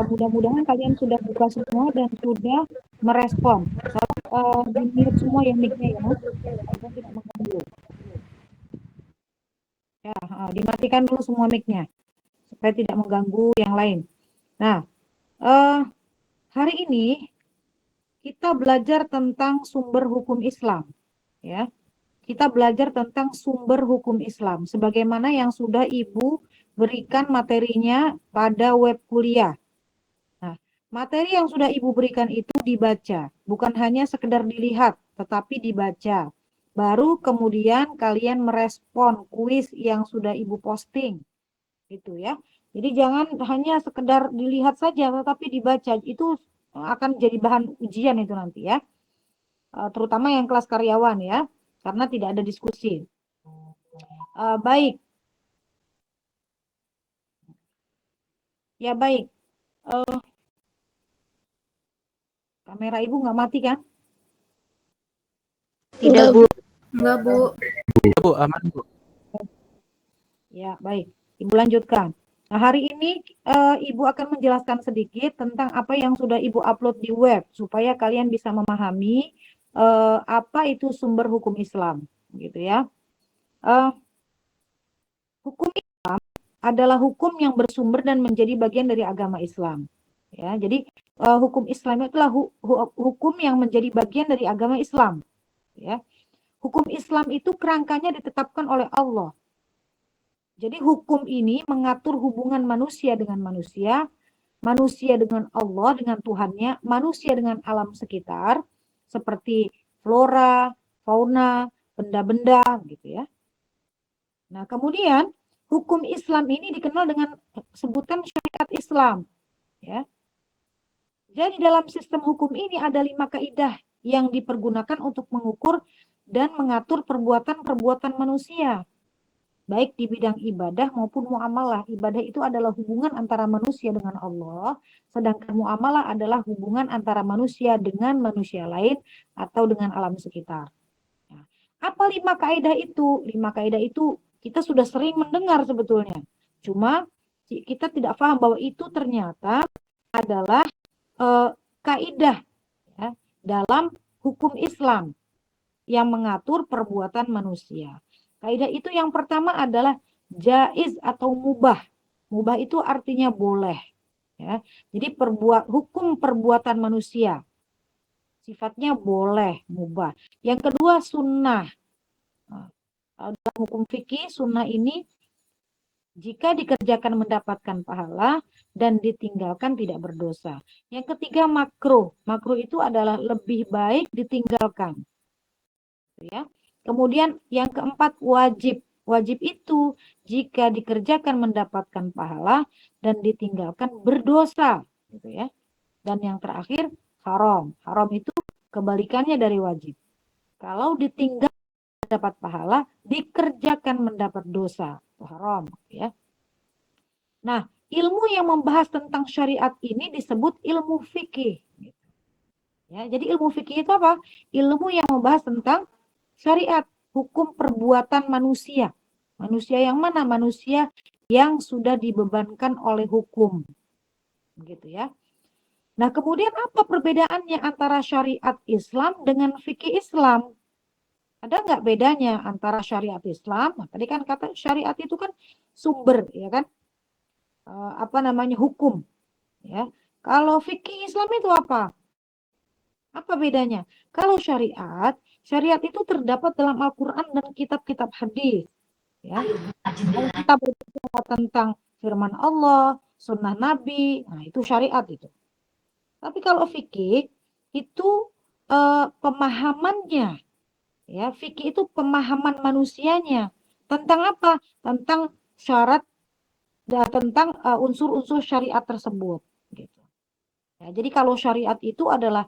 mudah-mudahan kalian sudah buka semua dan sudah merespon. Di-mute semua ya mic-nya ya, agar tidak mengganggu. Ya, dimatikan dulu semua mic-nya supaya tidak mengganggu yang lain. Nah, hari ini kita belajar tentang sumber hukum Islam, ya. Kita belajar tentang sumber hukum Islam, sebagaimana yang sudah Ibu berikan materinya pada web kuliah. Nah, materi yang sudah Ibu berikan itu dibaca, bukan hanya sekedar dilihat, tetapi dibaca. Baru kemudian kalian merespon kuis yang sudah Ibu posting, gitu ya. Jadi jangan hanya sekedar dilihat saja, tetapi dibaca. Itu akan jadi bahan ujian itu nanti ya. Terutama yang kelas karyawan ya, karena tidak ada diskusi. Baik, ya baik. Kamera Ibu nggak mati kan? Tidak, Bu. Enggak, Bu. Bu, aman, Bu. Ya, baik. Ibu lanjutkan. Nah, hari ini Ibu akan menjelaskan sedikit tentang apa yang sudah Ibu upload di web, supaya kalian bisa memahami apa itu sumber hukum Islam, gitu ya. Hukum Islam adalah hukum yang bersumber dan menjadi bagian dari agama Islam. Ya, jadi hukum Islam itulah hukum yang menjadi bagian dari agama Islam. Ya, hukum Islam itu kerangkanya ditetapkan oleh Allah. Jadi hukum ini mengatur hubungan manusia dengan manusia, manusia dengan Allah, dengan Tuhannya, manusia dengan alam sekitar, seperti flora, fauna, benda-benda, gitu ya. Nah, kemudian hukum Islam ini dikenal dengan sebutan syariat Islam, ya. Jadi dalam sistem hukum ini ada 5 kaidah yang dipergunakan untuk mengukur dan mengatur perbuatan-perbuatan manusia, baik di bidang ibadah maupun muamalah. Ibadah itu adalah hubungan antara manusia dengan Allah, sedangkan muamalah adalah hubungan antara manusia dengan manusia lain atau dengan alam sekitar. Nah, apa 5 kaidah itu? 5 kaidah itu kita sudah sering mendengar sebetulnya. Cuma kita tidak paham bahwa itu ternyata adalah kaidah ya, dalam hukum Islam yang mengatur perbuatan manusia. Kaidah itu yang pertama adalah jaiz atau mubah. Mubah itu artinya boleh. Ya. Jadi hukum perbuatan manusia sifatnya boleh, mubah. Yang kedua sunnah. Nah, dalam hukum fikih sunnah ini jika dikerjakan mendapatkan pahala dan ditinggalkan tidak berdosa. Yang ketiga makruh. Makruh itu adalah lebih baik ditinggalkan. Ya. Kemudian yang keempat wajib. Wajib itu jika dikerjakan mendapatkan pahala dan ditinggalkan berdosa, gitu ya. Dan yang terakhir haram. Haram itu kebalikannya dari wajib. Kalau ditinggal dapat pahala, dikerjakan mendapat dosa, itu haram, ya. Nah, ilmu yang membahas tentang syariat ini disebut ilmu fikih. Ya, jadi ilmu fikih itu apa? Ilmu yang membahas tentang syariat, hukum perbuatan manusia. Manusia yang mana? Manusia yang sudah dibebankan oleh hukum. Gitu ya. Nah, kemudian apa perbedaannya antara syariat Islam dengan fikih Islam? Ada nggak bedanya antara syariat Islam? Nah, tadi kan kata syariat itu kan sumber, ya kan? Apa namanya hukum, ya. Kalau fikih Islam itu apa? Apa bedanya? Kalau syariat, syariat itu terdapat dalam Al-Quran dan kitab-kitab hadis. Ya. Kalau kita berbicara tentang firman Allah, sunnah Nabi, nah itu syariat itu. Tapi kalau fikih itu pemahamannya, ya fikih itu pemahaman manusianya tentang apa? Tentang syarat dan tentang unsur-unsur syariat tersebut. Gitu. Ya, jadi kalau syariat itu adalah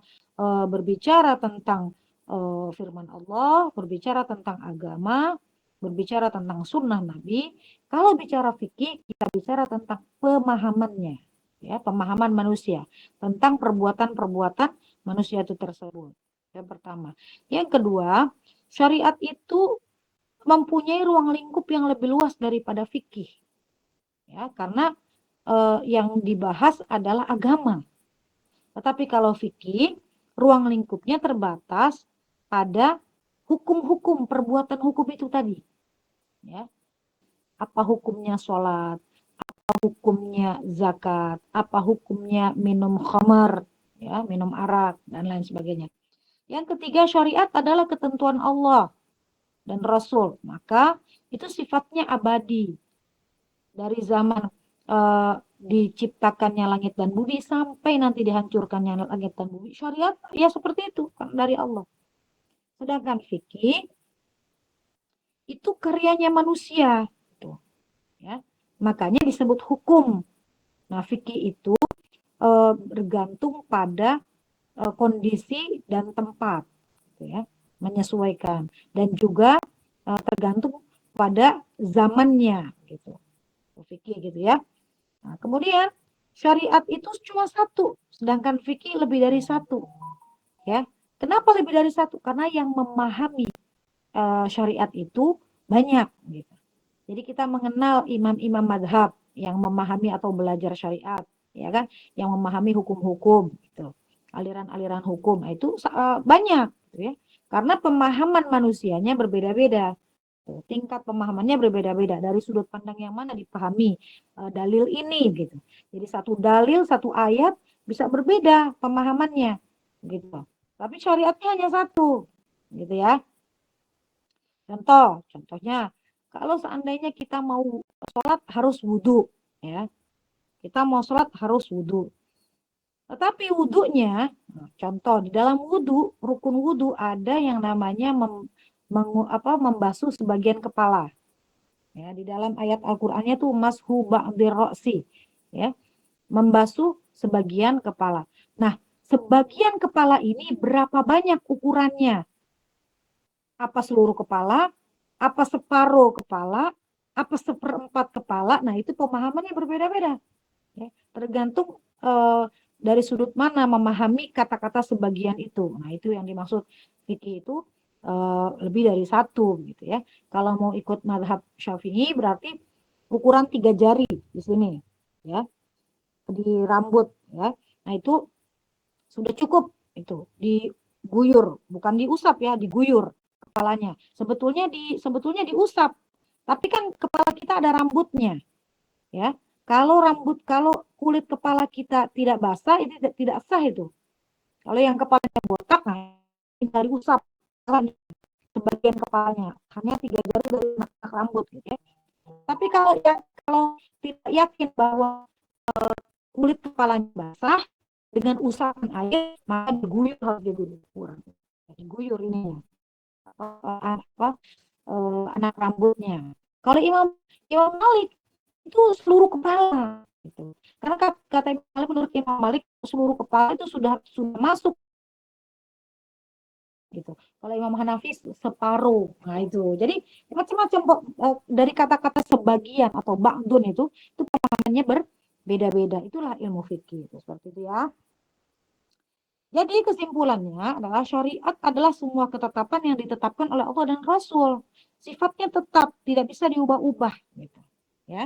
berbicara tentang firman Allah, berbicara tentang agama, berbicara tentang sunnah Nabi. Kalau bicara fikih, kita bicara tentang pemahamannya, ya, pemahaman manusia tentang perbuatan-perbuatan manusia itu tersebut. Yang pertama. Yang kedua, syariat itu mempunyai ruang lingkup yang lebih luas daripada fikih, ya, karena yang dibahas adalah agama. Tetapi kalau fikih, ruang lingkupnya terbatas pada hukum-hukum, perbuatan hukum itu tadi. Ya. Apa hukumnya sholat, apa hukumnya zakat, apa hukumnya minum khamar, ya, minum arak, dan lain sebagainya. Yang ketiga, syariat adalah ketentuan Allah dan Rasul. Maka itu sifatnya abadi. Dari zaman diciptakannya langit dan bumi sampai nanti dihancurkannya langit dan bumi. Syariat ya seperti itu kan dari Allah. Sedangkan fikih itu karyanya manusia, gitu, ya. Makanya disebut hukum. Nah, fikih itu bergantung pada kondisi dan tempat, gitu ya, menyesuaikan dan juga tergantung pada zamannya, gitu. Fikih gitu ya. Nah, kemudian syariat itu cuma satu, sedangkan fikih lebih dari satu, ya. Kenapa lebih dari satu? Karena yang memahami syariat itu banyak, gitu. Jadi kita mengenal imam-imam madhab yang memahami atau belajar syariat, ya kan, yang memahami hukum-hukum, gitu, aliran-aliran hukum. Nah, itu banyak, gitu ya. Karena pemahaman manusianya berbeda-beda. Tingkat pemahamannya berbeda-beda dari sudut pandang yang mana dipahami dalil ini, gitu. Jadi satu dalil, satu ayat bisa berbeda pemahamannya, gitu. Tapi syariatnya hanya satu, gitu ya. Contohnya, kalau seandainya kita mau sholat harus wudhu, ya. Kita mau sholat harus wudhu. Tetapi wudhunya, contoh di dalam wudhu, rukun wudhu ada yang namanya membasuh sebagian kepala. Ya, di dalam ayat Al-Qur'annya tuh mashu ba'dir ra'si, ya, membasuh sebagian kepala. Nah, sebagian kepala ini berapa banyak ukurannya? Apa seluruh kepala? Apa separuh kepala? Apa seperempat kepala? Nah, itu pemahamannya berbeda-beda. Ya, tergantung dari sudut mana memahami kata-kata sebagian itu. Nah, itu yang dimaksud fikih itu lebih dari satu, gitu ya. Kalau mau ikut mazhab Syafi'i berarti ukuran 3 jari di sini, ya, di rambut, ya. Nah, itu sudah cukup, itu diguyur, bukan diusap, ya, diguyur kepalanya. Sebetulnya diusap, tapi kan kepala kita ada rambutnya, ya. Kalau kulit kepala kita tidak basah, itu tidak sah itu. Kalau yang kepalanya botak, nah, tinggal diusap sebagian kepalanya, hanya 3 jari dari rambut, gitu ya. Tapi kalau tidak yakin bahwa kulit kepalanya basah, dengan usapan air maka diguyur, harus diguyur ini apa anak rambutnya. Kalau Imam Imam Malik itu seluruh kepala, gitu. Karena kata Imam Malik, menurut Imam Malik seluruh kepala itu sudah masuk, gitu. Kalau Imam Hanafi separuh. Nah, itu. Jadi macam-macam dari kata-kata sebagian atau ba'dun itu pemahamannya berbeda-beda. Itulah ilmu fikih, itu seperti itu ya. Jadi kesimpulannya adalah syariat adalah semua ketetapan yang ditetapkan oleh Allah dan Rasul. Sifatnya tetap, tidak bisa diubah-ubah, gitu. Ya,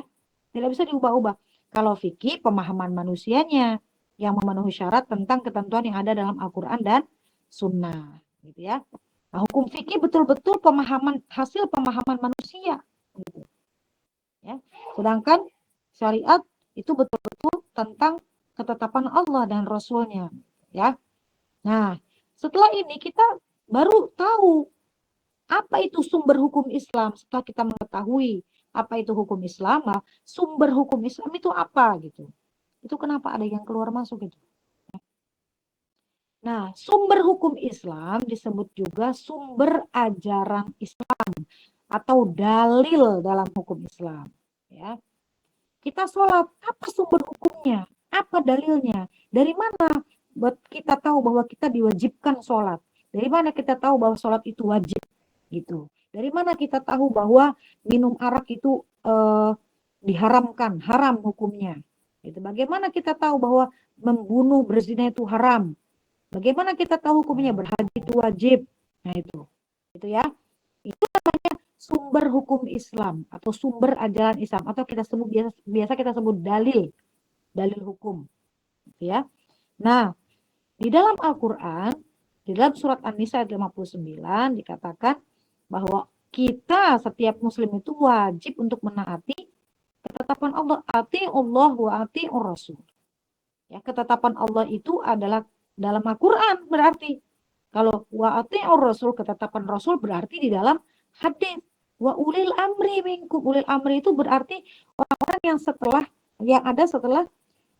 tidak bisa diubah-ubah. Kalau fikih, pemahaman manusianya yang memenuhi syarat tentang ketentuan yang ada dalam Al-Quran dan Sunnah, gitu ya. Nah, hukum fikih betul-betul hasil pemahaman manusia, gitu. Ya. Sedangkan syariat itu betul-betul tentang ketetapan Allah dan Rasulnya, ya. Nah, setelah ini kita baru tahu apa itu sumber hukum Islam. Setelah kita mengetahui apa itu hukum Islam, sumber hukum Islam itu apa, gitu. Itu kenapa ada yang keluar masuk gitu. Nah, sumber hukum Islam disebut juga sumber ajaran Islam atau dalil dalam hukum Islam. Ya, kita sholat, apa sumber hukumnya? Apa dalilnya? Dari mana buat kita tahu bahwa kita diwajibkan sholat? Dari mana kita tahu bahwa sholat itu wajib? Gitu. Dari mana kita tahu bahwa minum arak itu diharamkan, haram hukumnya? Gitu. Bagaimana kita tahu bahwa membunuh, berzina itu haram? Bagaimana kita tahu hukumnya berhaji itu wajib? Nah, itu ya. Itu namanya sumber hukum Islam atau sumber ajaran Islam atau kita sebut biasa kita sebut dalil. dalil hukum, ya. Nah, di dalam Al-Qur'an, di dalam surat An-Nisa ayat 59 dikatakan bahwa kita setiap muslim itu wajib untuk menaati ketetapan Allah, ati Allah wa ati Rasul. Ya, ketetapan Allah itu adalah dalam Al-Qur'an berarti. Kalau wa ati Rasul, ketetapan Rasul berarti di dalam hadis. Wa ulil amri minkum. Ulil amri itu berarti orang-orang yang ada setelah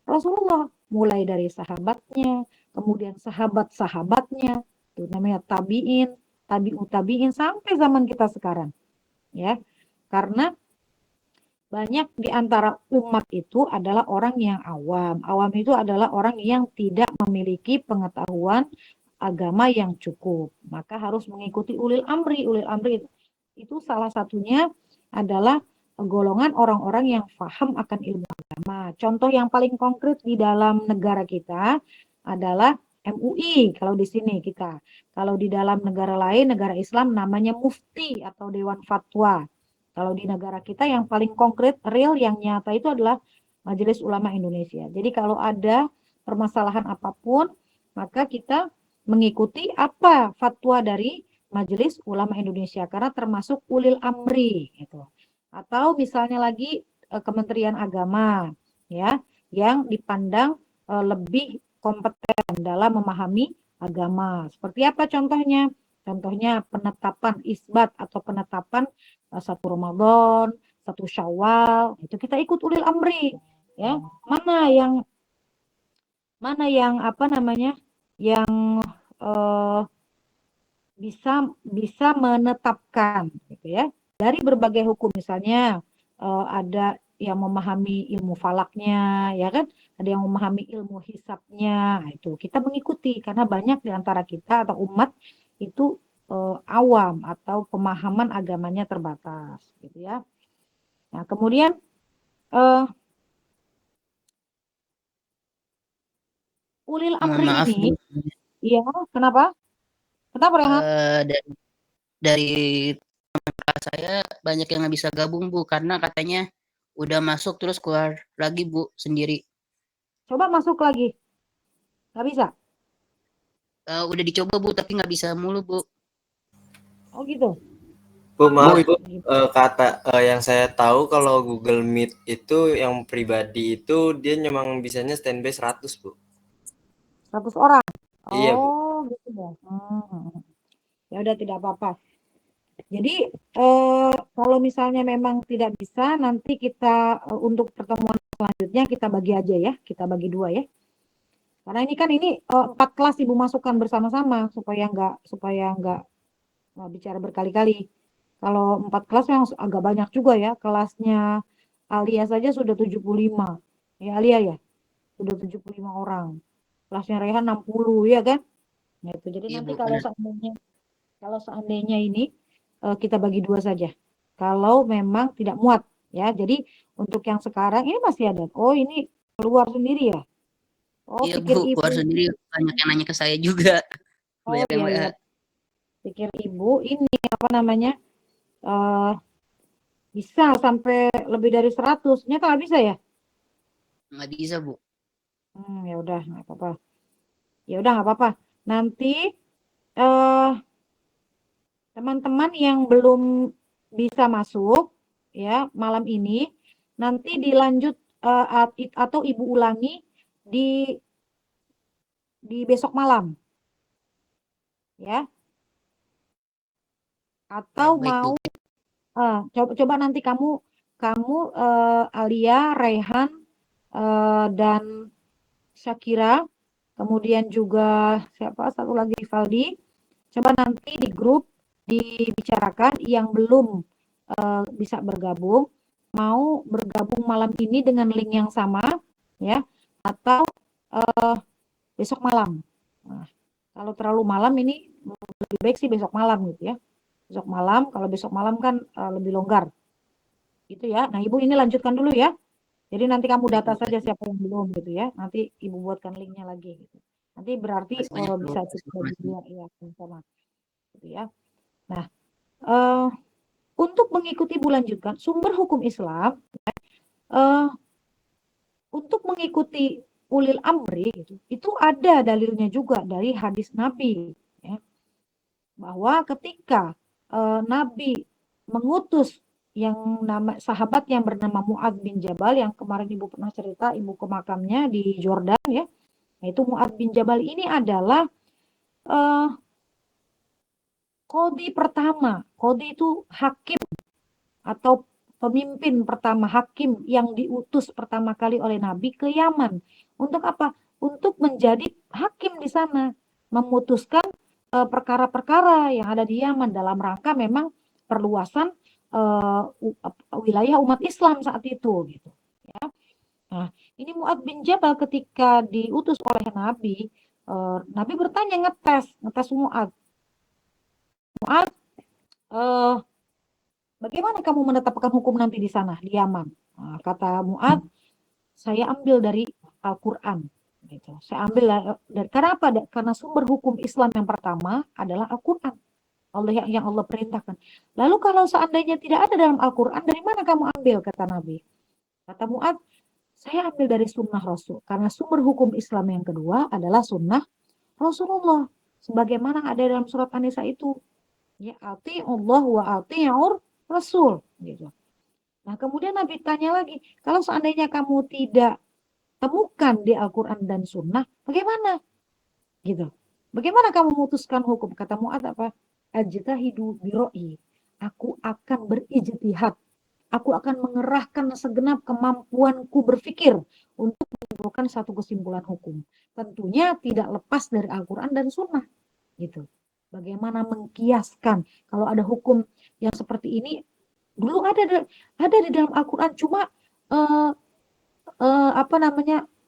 Rasulullah, mulai dari sahabatnya, kemudian sahabat-sahabatnya, itu namanya tabi'in, tabi'ut tabi'in sampai zaman kita sekarang, ya. Karena banyak di antara umat itu adalah orang yang awam. Awam itu adalah orang yang tidak memiliki pengetahuan agama yang cukup. Maka harus mengikuti ulil amri. Ulil amri itu salah satunya adalah golongan orang-orang yang paham akan ilmu agama. Contoh yang paling konkret di dalam negara kita adalah MUI kalau di sini kita. Kalau di dalam negara lain, negara Islam namanya mufti atau dewan fatwa. Kalau di negara kita yang paling konkret, real, yang nyata itu adalah Majelis Ulama Indonesia. Jadi kalau ada permasalahan apapun, maka kita mengikuti apa fatwa dari Majelis Ulama Indonesia karena termasuk ulil amri gitu. Atau misalnya lagi Kementerian Agama, ya, yang dipandang lebih kompeten dalam memahami agama. Seperti apa contohnya? Contohnya penetapan isbat atau penetapan 1 Ramadan, 1 Syawal, itu kita ikut ulil amri, ya. Mana yang apa namanya? Yang eh, bisa bisa menetapkan gitu ya. Dari berbagai hukum, misalnya ada yang memahami ilmu falaknya, ya kan? Ada yang memahami ilmu hisabnya. Nah, itu kita mengikuti karena banyak di antara kita atau umat itu awam atau pemahaman agamanya terbatas, gitu ya. Nah, kemudian eh, ulil Mohon amri maaf ini, Bu, ya, kenapa? Kenapa Rehan? dari kelas saya banyak yang nggak bisa gabung Bu karena katanya udah masuk terus keluar lagi Bu sendiri. Coba masuk lagi, nggak bisa? Udah dicoba Bu tapi nggak bisa mulu Bu. Oh gitu. Bu, maaf Bu, Gitu. yang saya tahu kalau Google Meet itu yang pribadi itu dia memang bisanya standby 100 Bu. 100 orang. Iya Bu. Oh, gitu ya. Ya udah, tidak apa-apa. Jadi kalau misalnya memang tidak bisa, nanti kita untuk pertemuan selanjutnya kita bagi aja ya, kita bagi 2 ya. Karena ini kan 4 kelas Ibu masukkan bersama-sama supaya nggak bicara berkali-kali. Kalau 4 kelas memang agak banyak juga ya. Kelasnya Alia saja sudah 75. Ya Alia ya, sudah 75 orang. Kelasnya Rehan 60 ya kan? Nah, itu. Jadi Iya nanti Bu, kalau benar. seandainya ini kita bagi 2 saja. Kalau memang tidak muat ya. Jadi untuk yang sekarang ini masih ada. Oh, ini keluar sendiri ya. Oh, Iya pikir Bu, keluar ibu. sendiri banyak yang nanya ke saya juga. Oh Banyak yang iya WA. iya. Pikir ibu ini apa namanya? eh Bisa sampai lebih dari 100. Nyata nggak bisa ya? Nggak bisa Bu. Ya udah nggak apa-apa. Ya udah nggak apa-apa. Nanti eh teman-teman yang belum bisa masuk ya malam ini, nanti dilanjut atau ibu ulangi di besok malam ya. Ya Atau baik Bu. mau coba nanti kamu Alia, Raihan dan Syakira, kemudian juga siapa satu lagi, Valdi. Coba nanti di grup dibicarakan yang belum bisa bergabung, mau bergabung malam ini dengan link yang sama ya, atau besok malam. Nah, kalau terlalu malam ini lebih baik sih besok malam gitu ya. Besok malam, kalau besok malam kan lebih longgar gitu ya. Nah, Ibu ini lanjutkan dulu ya. Jadi nanti kamu Baik data Bu, baik saja Bu. siapa yang belum gitu ya. Nanti Ibu buatkan linknya lagi gitu. Nanti berarti Masih banyak Bu bisa kita bagi informasi. 2 ya sama gitu ya. Nah, eh, untuk mengikuti bulan lanjutkan sumber hukum Islam, eh, untuk mengikuti ulil amri gitu, itu ada dalilnya juga dari hadis Nabi, ya, bahwa ketika Nabi mengutus yang sahabat yang bernama Mu'ad bin Jabal, yang kemarin ibu pernah cerita, ibu ke makamnya di Jordan ya. Nah, itu Mu'ad bin Jabal ini adalah qadhi pertama. Qadhi itu hakim atau pemimpin pertama, hakim yang diutus pertama kali oleh Nabi ke Yaman. Untuk apa? Untuk menjadi hakim di sana, memutuskan perkara-perkara yang ada di Yaman dalam rangka memang perluasan wilayah umat Islam saat itu gitu. Ya. Nah, ini Mu'ad bin Jabal ketika diutus oleh Nabi, Nabi bertanya, ngetes Mu'ad. Mu'ad, bagaimana kamu menetapkan hukum nanti di sana, di Yaman? Nah, kata Mu'ad, saya ambil dari Al-Quran. Gitu. Saya ambil dari, karena apa? Karena sumber hukum Islam yang pertama adalah Al-Quran. Yang Allah perintahkan. Lalu kalau seandainya tidak ada dalam Al-Quran, dari mana kamu ambil? Kata Nabi. Kata Mu'ad, saya ambil dari sunnah Rasul. Karena sumber hukum Islam yang kedua adalah sunnah Rasulullah. Sebagaimana ada dalam surat An-Nisa itu. Ya, ati'ullah wa ati'ur Rasul. Gitu. Nah, kemudian Nabi tanya lagi, kalau seandainya kamu tidak temukan di Al-Quran dan Sunnah, bagaimana? Gitu. Bagaimana kamu memutuskan hukum? Kata Mu'ad apa? Ajtahidu biro'i. Aku akan berijtihad. Aku akan mengerahkan segenap kemampuanku berpikir untuk menyimpulkan satu kesimpulan hukum. Tentunya tidak lepas dari Al-Quran dan Sunnah. Gitu. Bagaimana mengkiaskan kalau ada hukum yang seperti ini, dulu ada di dalam Al-Quran, cuma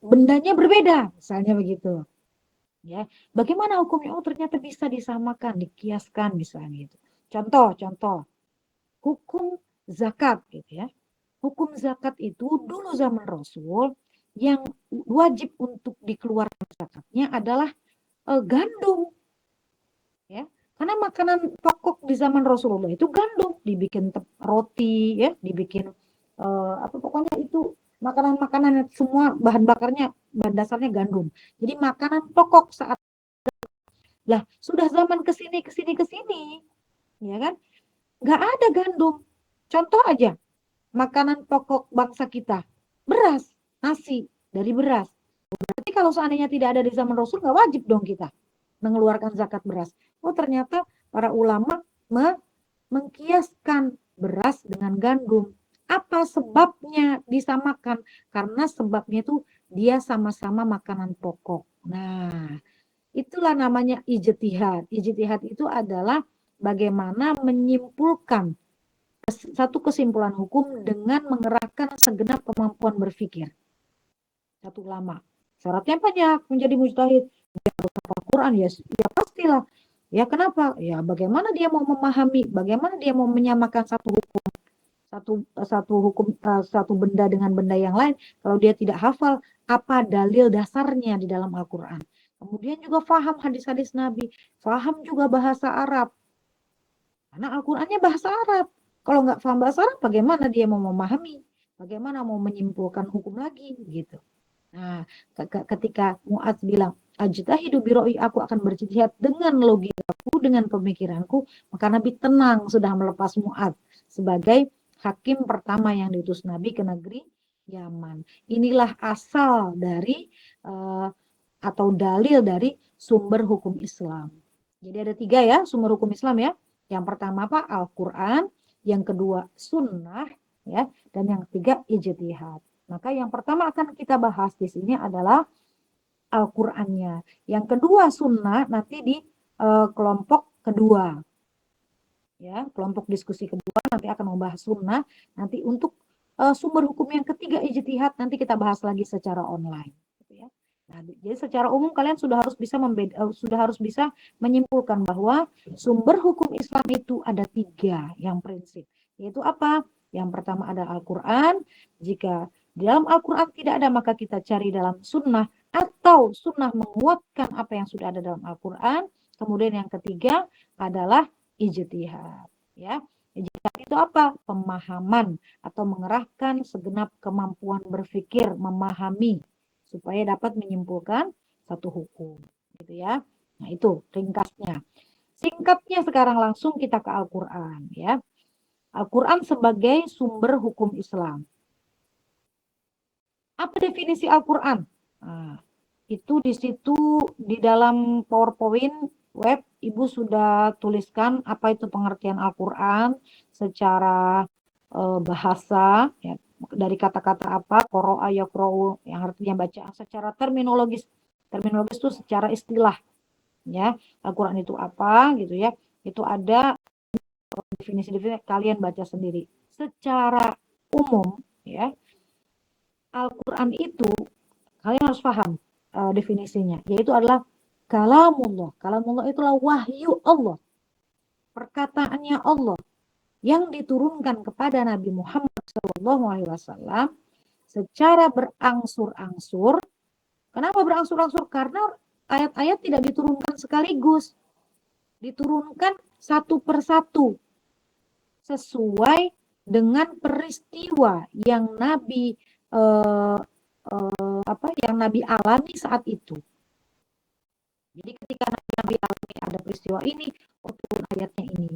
bendanya berbeda, misalnya begitu. Ya, bagaimana hukumnya? Oh, ternyata bisa disamakan, dikiaskan misalnya gitu. Contoh, hukum zakat gitu ya. Hukum zakat itu dulu zaman Rasul yang wajib untuk dikeluarkan zakatnya adalah gandum. Ya, karena makanan pokok di zaman Rasulullah itu gandum, dibikin roti ya, dibikin pokoknya itu makanan-makanan semua bahan dasarnya gandum. Jadi makanan pokok saat lah sudah zaman kesini, ya kan? Nggak ada gandum. Contoh aja, makanan pokok bangsa kita, beras, nasi dari beras. Berarti kalau seandainya tidak ada di zaman Rasul, nggak wajib dong kita mengeluarkan zakat beras. Oh, ternyata para ulama mengkiaskan beras dengan gandum. Apa sebabnya disamakan? Karena sebabnya itu dia sama-sama makanan pokok. Nah, itulah namanya ijtihad. Ijtihad itu adalah bagaimana menyimpulkan satu kesimpulan hukum dengan mengerahkan segenap kemampuan berpikir. Satu ulama. Syaratnya banyak menjadi mujtahid. Dia harus hafal Quran, ya pastilah. Ya kenapa? Ya bagaimana dia mau memahami, bagaimana dia mau menyamakan satu hukum, satu benda dengan benda yang lain kalau dia tidak hafal apa dalil dasarnya di dalam Al-Quran. Kemudian juga faham hadis-hadis Nabi, faham juga bahasa Arab. Karena Al-Qurannya bahasa Arab. Kalau nggak paham bahasa Arab, bagaimana dia mau memahami? Bagaimana mau menyimpulkan hukum lagi? Gitu. Nah, ketika Mu'adz bilang, ajtahidu biro'i, aku akan berjihad dengan logikaku, dengan pemikiranku, maka Nabi tenang sudah melepas Mu'adz sebagai hakim pertama yang diutus Nabi ke negeri Yaman. Inilah asal dari atau dalil dari sumber hukum Islam. Jadi ada 3 ya sumber hukum Islam ya. Yang pertama apa? Al-Quran, yang kedua Sunnah, ya, dan yang ketiga ijtihad. Maka yang pertama akan kita bahas di sini adalah Al-Qur'annya. Yang kedua Sunnah nanti di kelompok kedua. Ya, kelompok diskusi kedua nanti akan membahas Sunnah. Nanti untuk sumber hukum yang ketiga ijtihad nanti kita bahas lagi secara online. Gitu ya. Nah, jadi secara umum kalian sudah harus bisa menyimpulkan bahwa sumber hukum Islam itu ada 3 yang prinsip. Yaitu apa? Yang pertama ada Al-Quran. Jika di dalam Al-Quran tidak ada, maka kita cari dalam Sunnah, atau Sunnah menguatkan apa yang sudah ada dalam Al-Quran. Kemudian yang ketiga adalah ijtihad. Ya, Ijtihad itu apa? Pemahaman atau mengerahkan segenap kemampuan berpikir, memahami supaya dapat menyimpulkan satu hukum, gitu ya. Nah, itu ringkasnya. Singkatnya sekarang langsung kita ke Al-Qur'an ya. Al-Qur'an sebagai sumber hukum Islam. Apa definisi Al-Qur'an? Nah, itu di situ di dalam PowerPoint web Ibu sudah tuliskan apa itu pengertian Al-Qur'an secara bahasa ya, dari kata-kata apa qoro'a yaqra'u yang artinya baca, secara terminologis. Terminologis itu secara istilah ya. Al-Qur'an itu apa gitu ya. Itu ada definisi-definisi kalian baca sendiri. Secara umum ya, Al-Qur'an itu kalian harus paham definisinya, yaitu adalah kalamullah. Kalamullah itulah wahyu Allah, perkataannya Allah yang diturunkan kepada Nabi Muhammad SAW secara berangsur-angsur. Kenapa berangsur-angsur? Karena ayat-ayat tidak diturunkan sekaligus, diturunkan satu persatu sesuai dengan peristiwa yang Nabi yang Nabi alami saat itu. Jadi ketika Nabi alami ada peristiwa ini, turun ayatnya ini.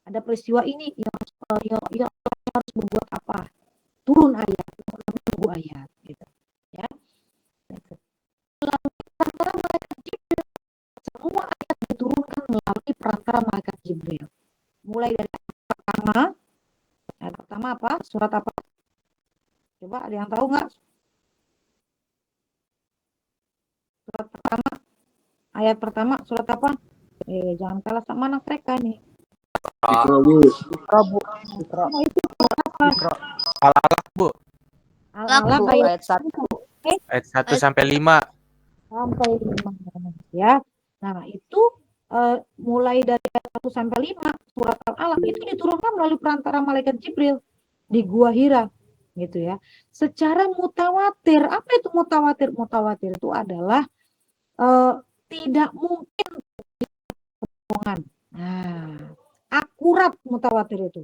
Ada peristiwa ini yang harus berbuat apa? Turun ayat, tunggu ayat, gitu. Ya. Semua ayat diturunkan melalui perantara malaikat Jibril. Mulai dari ayat pertama apa? Surat apa? Coba ada yang tahu nggak? Surat pertama, ayat pertama, surat apa? Jangan kalah sama anak mereka nih. Ikra, Bu. Nah, itu apa? Al-Alaq, Bu. Al-Alaq ayat 1. Ayat 1 sampai 5. Sampai 5 ya. Nah, itu mulai dari ayat 1 sampai 5 surat Al-Alaq itu diturunkan melalui perantara malaikat Jibril di Gua Hira gitu ya. Secara mutawatir. Apa itu mutawatir? Mutawatir itu adalah tidak mungkin bohongan. Nah, akurat mutawatir itu.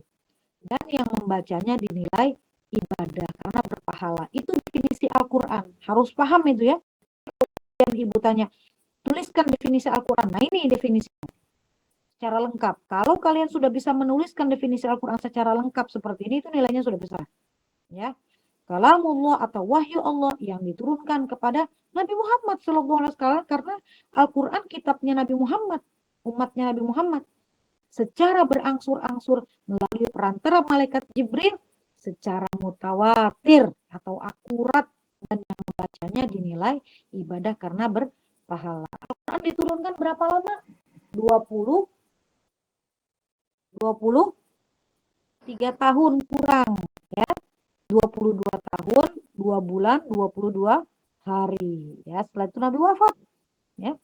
Dan yang membacanya dinilai ibadah karena berpahala. Itu definisi Al-Qur'an. Harus paham itu ya. Dan Ibu tanya, tuliskan definisi Al-Qur'an. Nah, ini definisinya secara lengkap. Kalau kalian sudah bisa menuliskan definisi Al-Qur'an secara lengkap seperti ini, itu nilainya sudah besar. Ya. Kalamullah atau wahyu Allah yang diturunkan kepada Nabi Muhammad SAW, karena Al-Qur'an kitabnya Nabi Muhammad, umatnya Nabi Muhammad, secara berangsur-angsur melalui perantara malaikat Jibril secara mutawatir atau akurat, dan yang membacanya dinilai ibadah karena berpahala. Al-Qur'an diturunkan berapa lama? 23 tahun kurang ya. 22 tahun, 2 bulan, 22 hari. Ya, setelah itu Nabi wafat. Ya.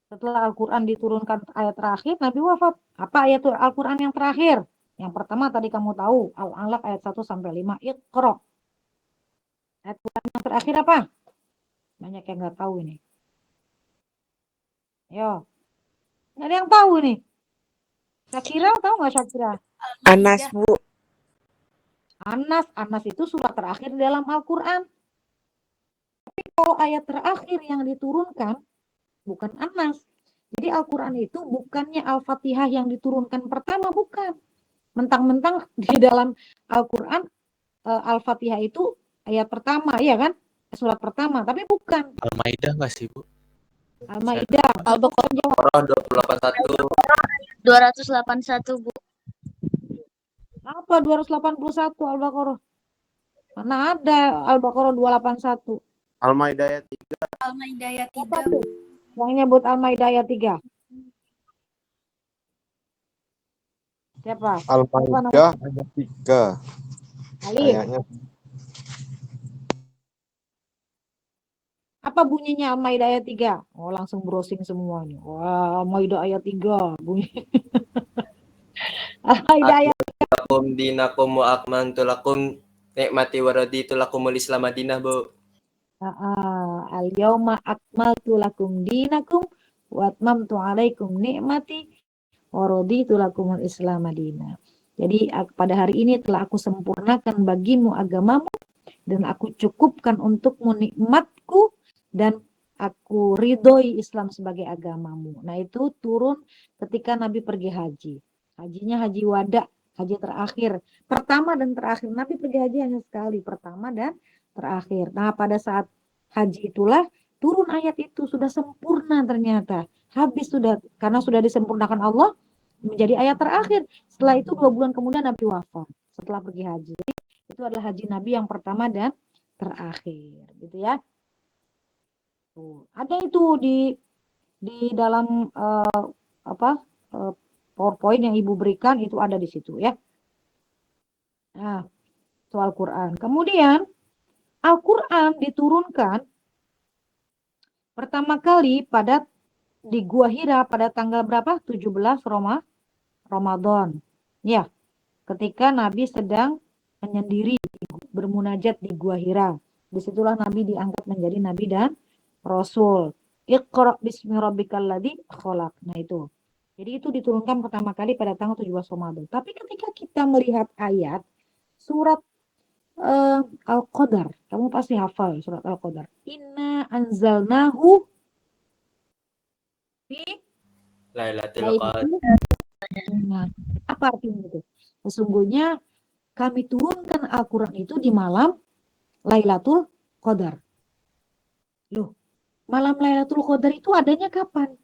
Setelah Al-Quran diturunkan ayat terakhir, Nabi wafat. Apa ayat Al-Quran yang terakhir? Yang pertama tadi kamu tahu, Al-Alaq ayat 1 sampai 5, Iqra. Ayat Quran yang terakhir apa? Banyak yang nggak tahu ini. Yo. Nggak ada yang tahu nih. Syakira tahu nggak Syakira? Anas, Bu. Anas itu surat terakhir dalam Al-Quran. Tapi kalau ayat terakhir yang diturunkan bukan Anas. Jadi Al-Quran itu bukannya Al-Fatihah yang diturunkan pertama, bukan. Mentang-mentang di dalam Al-Quran Al-Fatihah itu ayat pertama, ya kan? Surat pertama, tapi bukan. Al-Maidah nggak sih, Bu? Al-Maidah. Al-Baqarah 281, Bu. Apa 281 Al-Baqarah? Mana ada Al-Baqarah 281? Al-Maidah ayat 3. Al-Maidah ayat Apa 3. tuh? Yang nyebut Al-Maidah ayat 3. Siapa? Al-Maidah ayat 3. Ali. Ayatnya Apa bunyinya Al-Maidah ayat 3? Oh, langsung browsing semua nih. Wah, Al-Maidah ayat 3 bunyi. Al-Maidah ayat lakum dinakum wa akmantu lakum nikmati wa raditu lakumul Islam madinah, Bu. al-yauma akmaltu lakum dinakum wa atmamtu alaikum nikmati wa raditu lakumul Islam madinah. Jadi pada hari ini telah aku sempurnakan bagimu agamamu dan aku cukupkan untukmu nikmatku dan aku ridhoi Islam sebagai agamamu. Nah itu turun ketika Nabi pergi haji. Hajinya haji wada, haji terakhir. Pertama dan terakhir. Nabi pergi haji hanya sekali, pertama dan terakhir. Nah pada saat haji itulah turun ayat itu, sudah sempurna ternyata. Habis sudah, karena sudah disempurnakan Allah, menjadi ayat terakhir. Setelah itu 2 bulan kemudian Nabi wafat setelah pergi haji. Jadi, itu adalah haji Nabi yang pertama dan terakhir, gitu ya. Tuh, ada itu di dalam PowerPoint yang Ibu berikan itu ada di situ ya. Nah, soal Quran. Kemudian Al-Quran diturunkan pertama kali di Gua Hira pada tanggal berapa? 17 Ramadan. Ya, ketika Nabi sedang menyendiri bermunajat di Gua Hira. Disitulah Nabi diangkat menjadi Nabi dan Rasul. Iqra bismi rabbikal ladzi khalaq. Nah itu. Jadi itu diturunkan pertama kali pada tanggal 17 Ramadan. Tapi ketika kita melihat ayat surat Al-Qadar, kamu pasti hafal surat Al-Qadar. Inna anzalnahu fi Lailatul Qadar. Apa artinya itu? Sesungguhnya kami turunkan Al-Quran itu di malam Lailatul Qadar. Loh, malam Lailatul Qadar itu adanya kapan?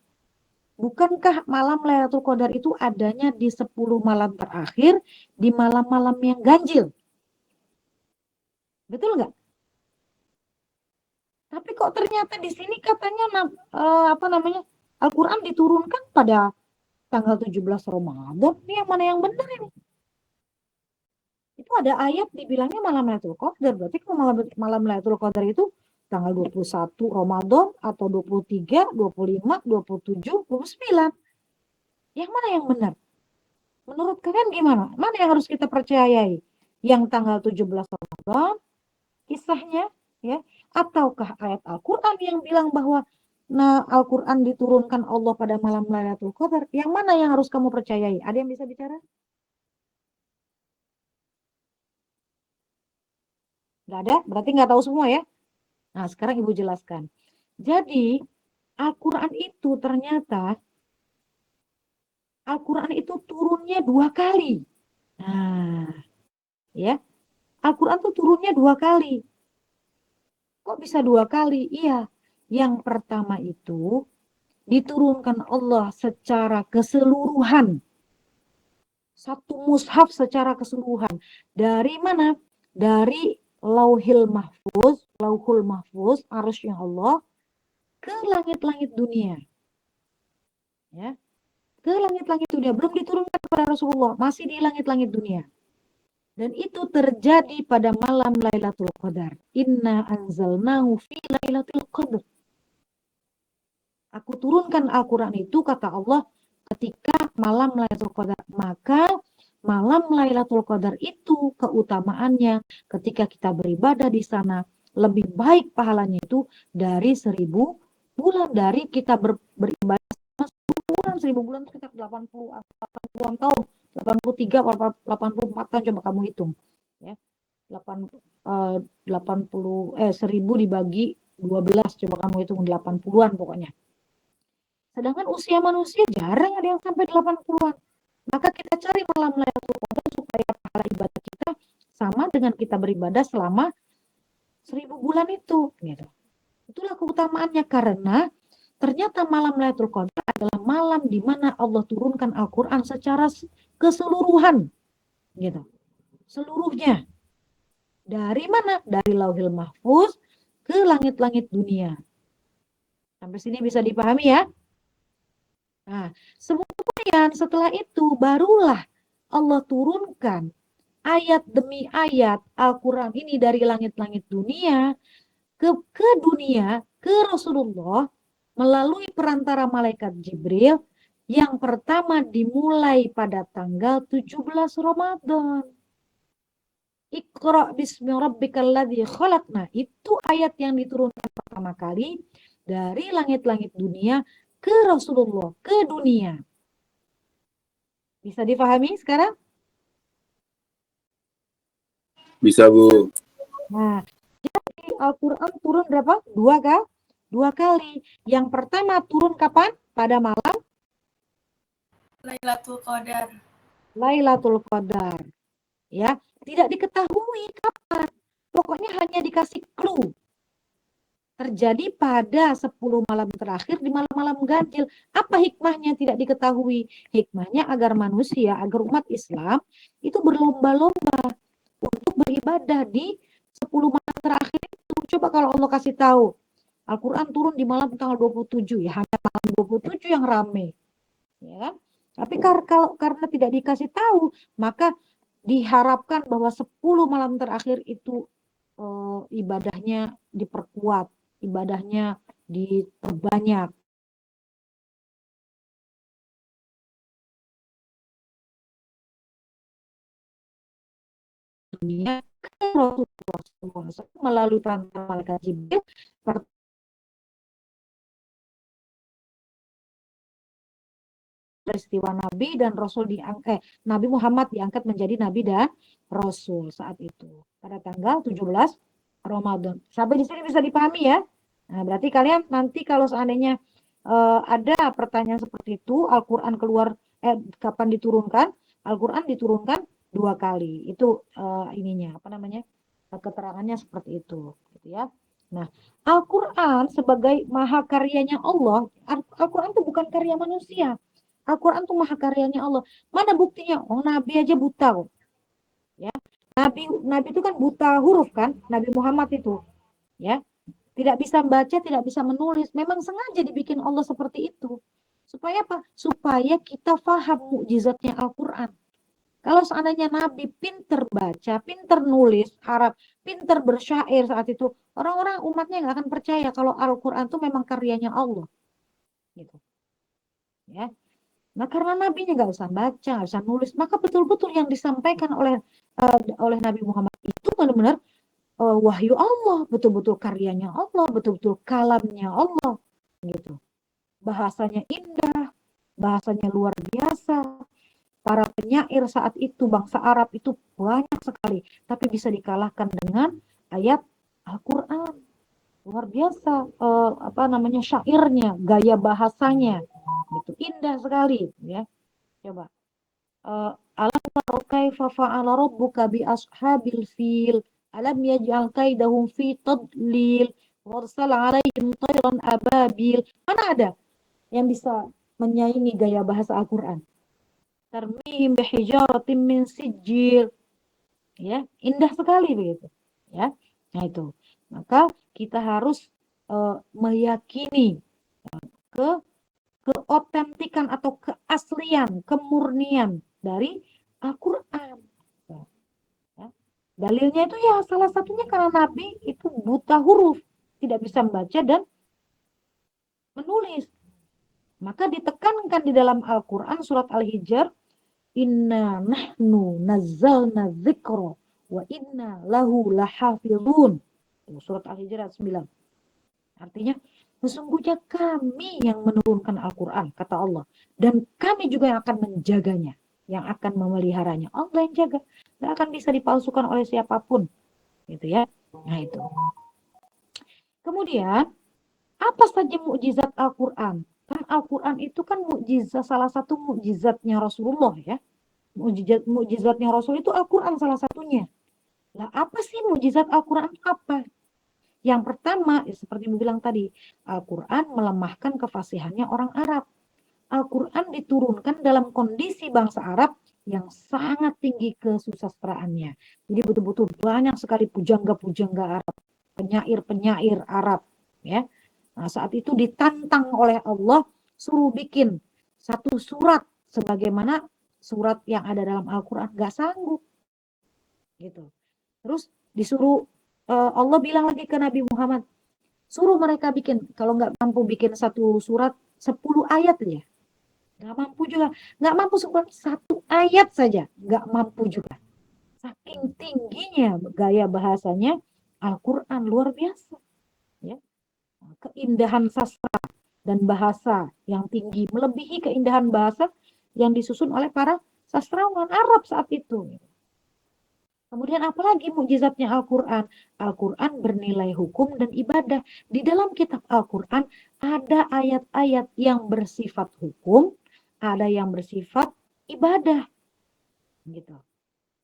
Bukankah malam Lailatul Qadar itu adanya di 10 malam terakhir, di malam-malam yang ganjil? Betul nggak? Tapi kok ternyata di sini katanya Al-Quran diturunkan pada tanggal 17 Ramadan. Ini yang mana yang benar ini? Itu ada ayat dibilangnya malam Lailatul Qadar. Berarti kalau malam Lailatul Qadar itu tanggal 21 Ramadan atau 23, 25, 27, 29. Yang mana yang benar? Menurut kalian gimana? Mana yang harus kita percayai? Yang tanggal 17 Ramadan kisahnya ya, ataukah ayat Al-Qur'an yang bilang bahwa Al-Qur'an diturunkan Allah pada malam Lailatul Qadar? Yang mana yang harus kamu percayai? Ada yang bisa bicara? Nggak ada? Berarti nggak tahu semua ya? Nah, sekarang Ibu jelaskan. Jadi, Al-Quran itu ternyata, Al-Quran itu turunnya 2 kali. Nah, ya. Al-Quran itu turunnya 2 kali. Kok bisa 2 kali? Iya. Yang pertama itu, diturunkan Allah secara keseluruhan. Satu mushaf secara keseluruhan. Dari mana? Dari Lauhul Mahfuz, arasy Allah, ke langit-langit dunia. Ya, ke langit-langit dunia. Belum diturunkan kepada Rasulullah, masih di langit-langit dunia. Dan itu terjadi pada malam Lailatul Qadar. Inna anzalnahu fi Lailatul Qadar. Aku turunkan Al-Quran itu, kata Allah, ketika malam Lailatul Qadar. Maka malam Lailatul Qadar itu keutamaannya ketika kita beribadah di sana lebih baik pahalanya itu dari 1000 bulan, dari kita beribadah 1000 bulan itu sekitar 80-an tahun, 83 atau 84 tahun, coba kamu hitung ya. 1000 dibagi 12, coba kamu hitung 80-an pokoknya. Sedangkan usia manusia jarang ada yang sampai 80-an. Maka kita cari malam Lailatul Qadar supaya pahala ibadah kita sama dengan kita beribadah selama 1000 bulan itu. Gitu. Itulah keutamaannya, karena ternyata malam Lailatul Qadar adalah malam di mana Allah turunkan Al-Quran secara keseluruhan. Gitu. Seluruhnya. Dari mana? Dari Lauhul Mahfuz ke langit-langit dunia. Sampai sini bisa dipahami ya? Nah, kemudian setelah itu barulah Allah turunkan ayat demi ayat Al-Quran ini dari langit-langit dunia ke dunia, ke Rasulullah melalui perantara malaikat Jibril, yang pertama dimulai pada tanggal 17 Ramadan. Iqra bismi rabbikal ladzi khalaq. Nah, itu ayat yang diturunkan pertama kali dari langit-langit dunia ke Rasulullah, ke dunia. Bisa dipahami sekarang? Bisa, Bu. Nah, jadi Al-Quran turun berapa? 2 kali. 2 kali. Yang pertama turun kapan? Pada malam Lailatul Qadar. Lailatul Qadar. Ya, tidak diketahui kapan. Pokoknya hanya dikasih clue. Terjadi pada 10 malam terakhir di malam-malam ganjil. Apa hikmahnya tidak diketahui? Hikmahnya agar manusia, agar umat Islam itu berlomba-lomba untuk beribadah di 10 malam terakhir itu. Coba kalau Allah kasih tahu, Al-Quran turun di malam tanggal 27, ya hanya malam 27 yang rame. Ya kan? Tapi karena tidak dikasih tahu, maka diharapkan bahwa 10 malam terakhir itu ibadahnya diperkuat, ibadahnya diperbanyak. Dunia Rasulullah SAW melalui perantara malaikat Jibril peristiwa Nabi dan Rasul Nabi Muhammad diangkat menjadi Nabi dan Rasul saat itu pada tanggal 17 Ramadan. Sampai di sini bisa dipahami ya. Nah, berarti kalian nanti kalau seandainya ada pertanyaan seperti itu, Al-Quran keluar kapan diturunkan? Al-Quran diturunkan 2 kali. Itu ininya apa namanya? Keterangannya seperti itu, gitu ya. Nah, Al-Quran sebagai maha karyanya Allah, Al-Quran itu bukan karya manusia. Al-Quran itu maha karyanya Allah. Mana buktinya? Oh, Nabi aja buta kok. Ya. Nabi itu kan buta huruf kan? Nabi Muhammad itu. Ya. Tidak bisa baca, tidak bisa menulis. Memang sengaja dibikin Allah seperti itu. Supaya apa? Supaya kita paham mukjizatnya Al-Quran. Kalau seandainya Nabi pinter baca, pinter nulis Arab, pinter bersyair saat itu, orang-orang umatnya nggak akan percaya kalau Al-Quran itu memang karyanya Allah. Gitu. Ya. Nah, karena nabinya nggak bisa baca, nggak bisa nulis, maka betul-betul yang disampaikan oleh Nabi Muhammad itu benar-benar wahyu Allah, betul-betul karyanya Allah, betul-betul kalamnya Allah, gitu. Bahasanya indah, bahasanya luar biasa. Para penyair saat itu bangsa Arab itu banyak sekali, tapi bisa dikalahkan dengan ayat Al-Quran. Luar biasa apa namanya syairnya, gaya bahasanya, gitu indah sekali, ya. Coba alam tara kaifa fa'ala rabbuka bi ashabil fil alam yaj'al kaidahum fi tadlil warsal 'alaihim tayran ababil. Mana ada yang bisa menyaingi gaya bahasa Al-Qur'an? Tarmihim bihijaratin min sijil. Ya, indah sekali begitu, ya. Nah, itu. Maka kita harus meyakini keotentikan atau keaslian, kemurnian dari Al-Quran. Ya. Dalilnya itu ya salah satunya karena Nabi itu buta huruf, tidak bisa membaca dan menulis. Maka ditekankan di dalam Al-Quran surat Al-Hijr, inna nahnu nazzalna dzikra wa inna lahu lahafizun. Surat Al-Hijr ayat 9. Artinya, sesungguhnya kami yang menurunkan Al-Quran, kata Allah. Dan kami juga yang akan menjaganya, yang akan memeliharanya. Allah yang jaga. Tidak akan bisa dipalsukan oleh siapapun. Gitu ya. Nah, itu. Kemudian, apa saja mukjizat Al-Quran? Kan Al-Quran itu kan mukjizat, salah satu mukjizatnya Rasulullah ya. Mukjizatnya Rasul itu Al-Quran salah satunya. Nah, apa sih mukjizat Al-Quran? Apa? Yang pertama, seperti yang bilang tadi, Al-Quran melemahkan kefasihannya orang Arab. Al-Quran diturunkan dalam kondisi bangsa Arab yang sangat tinggi kesusastraannya. Jadi betul-betul banyak sekali pujangga-pujangga Arab, penyair-penyair Arab. Ya. Nah, saat itu ditantang oleh Allah, suruh bikin satu surat sebagaimana surat yang ada dalam Al-Quran. Gak sanggup. Gitu. Terus disuruh Allah bilang lagi ke Nabi Muhammad, suruh mereka bikin, kalau nggak mampu bikin satu surat 10 ayat ya, nggak mampu juga, nggak mampu satu ayat saja, nggak mampu juga. Saking tingginya gaya bahasanya Al-Quran luar biasa, ya. Keindahan sastra dan bahasa yang tinggi melebihi keindahan bahasa yang disusun oleh para sastrawan Arab saat itu. Kemudian apalagi mukjizatnya Al-Quran? Al-Quran bernilai hukum dan ibadah. Di dalam kitab Al-Quran ada ayat-ayat yang bersifat hukum, ada yang bersifat ibadah. Gitu.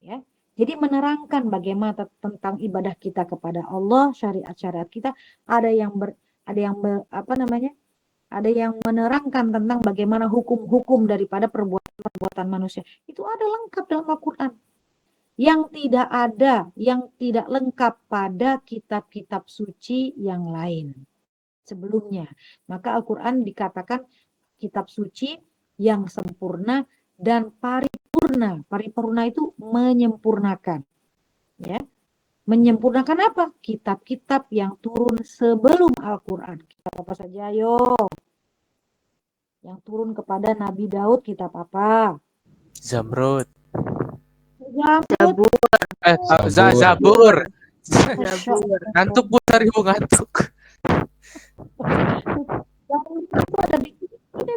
Ya. Jadi menerangkan bagaimana tentang ibadah kita kepada Allah, syariat-syariat kita, ada yang ada yang menerangkan tentang bagaimana hukum-hukum daripada perbuatan manusia. Itu ada lengkap dalam Al-Quran. Yang tidak ada, yang tidak lengkap pada kitab-kitab suci yang lain sebelumnya. Maka Al-Quran dikatakan kitab suci yang sempurna dan paripurna. Paripurna itu menyempurnakan. Ya. Menyempurnakan apa? Kitab-kitab yang turun sebelum Al-Quran. Kitab apa saja, ayo? Yang turun kepada Nabi Daud, kitab apa? Zamrud. Zabur. Zabur. Masya Allah. Ngantuk Bu, tadi Bu ngantuk. Zabur itu ada di ini,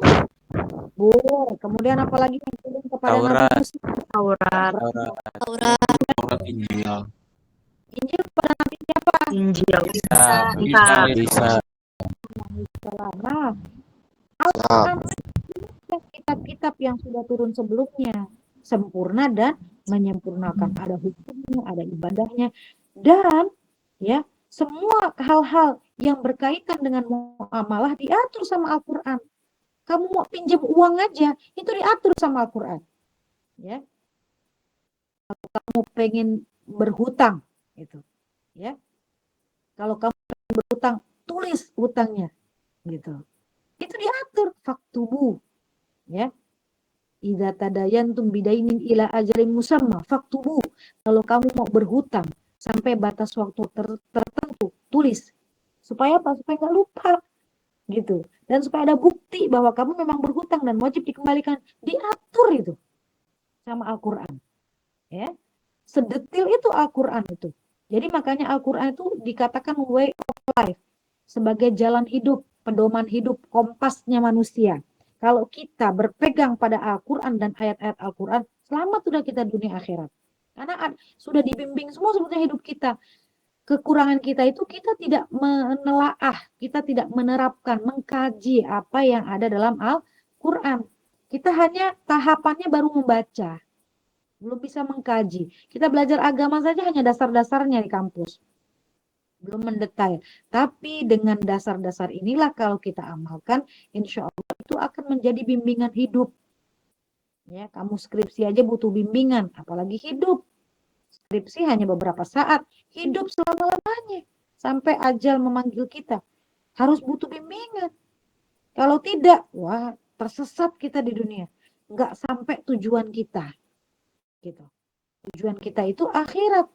Bu. Kemudian apalagi yang turun kepada Nabi Taurat. Musa? Taurat. Taurat. Injil kepada Nabi siapa? Bisa. Nah, Siap. kitab-kitab yang sudah turun sebelumnya sempurna dan menyempurnakan, ada hukumnya, ada ibadahnya, dan ya semua hal-hal yang berkaitan dengan muamalah diatur sama Al-Quran. Kamu mau pinjam uang aja itu diatur sama Al-Quran. Ya, kalau kamu pengen berhutang itu, ya, kalau kamu pengen berhutang tulis hutangnya, gitu. Itu diatur faktubu, ya. Idza tadayantum bidainin ila ajalin musamma faktubu. Kalau kamu mau berhutang sampai batas waktu tertentu, tulis. Supaya apa? Supaya nggak lupa. Gitu. Dan supaya ada bukti bahwa kamu memang berhutang dan wajib dikembalikan. Diatur itu sama Al-Quran. Ya. Sedetil itu Al-Quran itu. Jadi makanya Al-Quran itu dikatakan way of life. Sebagai jalan hidup, pedoman hidup, kompasnya manusia. Kalau kita berpegang pada Al-Quran dan ayat-ayat Al-Quran, selamat sudah kita dunia akhirat. Karena sudah dibimbing semua sebetulnya hidup kita. Kekurangan kita itu kita tidak menelaah, kita tidak menerapkan, mengkaji apa yang ada dalam Al-Quran. Kita hanya tahapannya baru membaca, belum bisa mengkaji. Kita belajar agama saja hanya dasar-dasarnya di kampus. Belum mendetail. Tapi dengan dasar-dasar inilah kalau kita amalkan, insya Allah itu akan menjadi bimbingan hidup. Ya, kamu skripsi aja butuh bimbingan, apalagi hidup. Skripsi hanya beberapa saat, hidup selama-lamanya. Sampai ajal memanggil kita. Harus butuh bimbingan. Kalau tidak, wah tersesat kita di dunia. Nggak sampai tujuan kita. Gitu. Tujuan kita itu akhirat.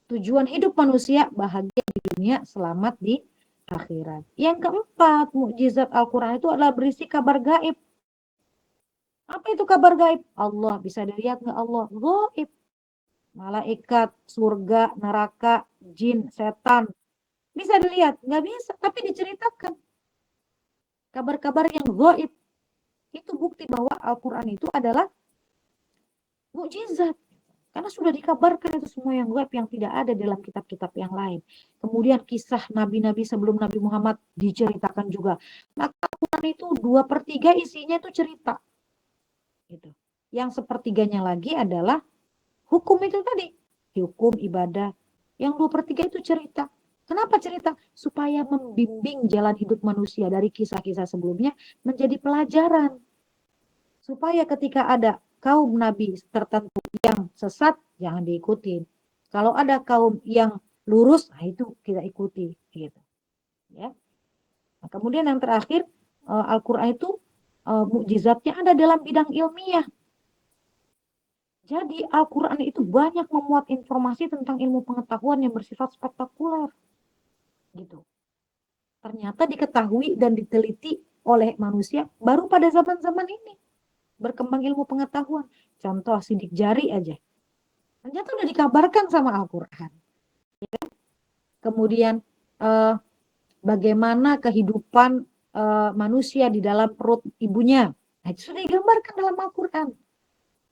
Tujuan hidup manusia bahagia di dunia, selamat di akhirat. Yang keempat, mukjizat Al-Quran itu adalah berisi kabar gaib. Apa itu kabar gaib? Allah, bisa dilihat nggak Allah? Gaib. Malaikat, surga, neraka, jin, setan. Bisa dilihat? Nggak bisa, tapi diceritakan. Kabar-kabar yang gaib. Itu bukti bahwa Al-Quran itu adalah mukjizat. Karena sudah dikabarkan itu semua yang gaib yang tidak ada dalam kitab-kitab yang lain. Kemudian kisah nabi-nabi sebelum Nabi Muhammad diceritakan juga. Maka Al-Quran itu 2/3 isinya itu cerita. Gitu. Yang sepertiganya lagi adalah hukum itu tadi. Hukum ibadah. Yang 2/3 itu cerita. Kenapa cerita? Supaya membimbing jalan hidup manusia dari kisah-kisah sebelumnya menjadi pelajaran. Supaya ketika ada kaum nabi tertentu yang sesat, jangan diikutin. Kalau ada kaum yang lurus, nah itu kita ikuti, gitu. Ya. Nah, kemudian yang terakhir, Al-Quran itu mukjizatnya ada dalam bidang ilmiah. Jadi Al-Quran itu banyak memuat informasi tentang ilmu pengetahuan yang bersifat spektakuler, gitu. Ternyata diketahui dan diteliti oleh manusia baru pada zaman-zaman ini. Berkembang ilmu pengetahuan. Contoh sidik jari aja. Ternyata udah dikabarkan sama Al-Quran. Ya. Kemudian bagaimana kehidupan manusia di dalam perut ibunya. Nah, itu sudah digambarkan dalam Al-Quran.